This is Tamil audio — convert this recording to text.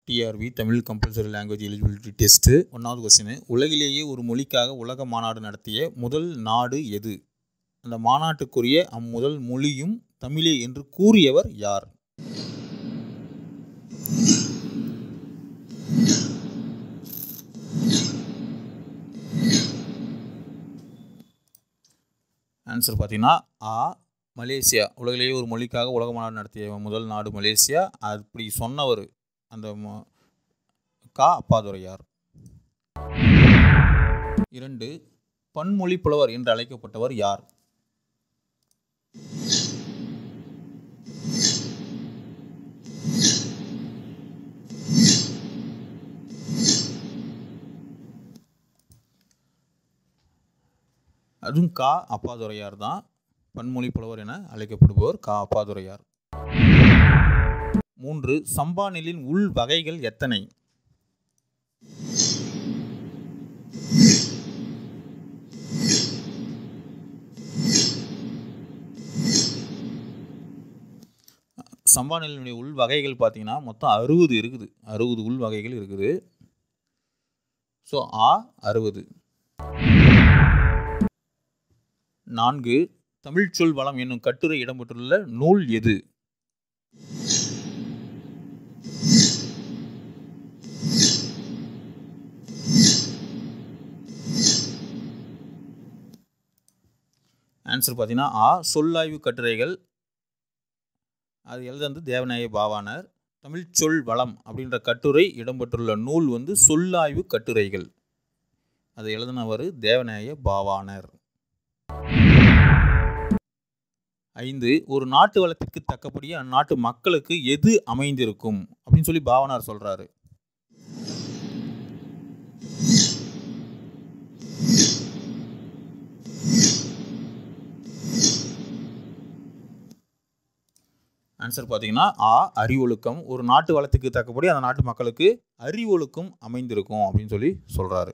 TRP Tamil compulsory language eligibility test. 1வது கொஸ்டின், உலகிலேயே ஒரு மொழிக்காக உலக மாநாடு நடத்திய முதல் நாடு எது? அந்த மாநாட்டுக்குரிய அம்முதல் மொழியும் தமிழே என்று கூறியவர் யார்? ஆன்சர் பார்த்தீங்கன்னா ஆ மலேசியா. உலகிலேயே ஒரு மொழிக்காக உலக மாநாடு நடத்திய முதல் நாடு மலேசியா. அப்படி சொன்னவர் அந்த கா அப்பாதுரையார். 2, பன்மொழி புலவர் என்று அழைக்கப்பட்டவர் யார்? அதுவும் கா அப்பாதுரையார் தான். பன்மொழி புலவர் என அழைக்கப்படுபவர் கா அப்பாதுரையார். 3, சம்பா நெல்லின் உள் வகைகள் எத்தனை? சம்பா நெல்லினுடைய உள் வகைகள் பார்த்தீங்கன்னா மொத்தம் 60 இருக்குது. 60 உள் வகைகள் இருக்குது. ஸோ ஆ 60. 4, தமிழ்ச்சொல் வளம் என்னும் கட்டுரை இடம்பெற்றுள்ள நூல் எது? ஆன்சர் பார்த்தீங்கன்னா ஆ சொல்லாய்வு கட்டுரைகள். அது எழுதுனது தேவநாய பாவாணர். தமிழ்ச்சொல் வளம் அப்படின்ற கட்டுரை இடம்பெற்றுள்ள நூல் சொல்லாய்வு கட்டுரைகள். அதை எழுதினவர் தேவநாய பாவாணர். 5, ஒரு நாட்டு வளத்திற்கு தக்கபடி அந்நாட்டு மக்களுக்கு எது அமைந்திருக்கும் அப்படின்னு சொல்லி பாவாணர் சொல்றாரு. ஆன்சர் பார்த்தீங்கன்னா ஆ அறிவொழுக்கம். ஒரு நாட்டு வளத்துக்கு தக்கபடி அந்த நாட்டு மக்களுக்கு அறிவொழுக்கம் அமைந்திருக்கும் அப்படின்னு சொல்லி சொல்றாரு.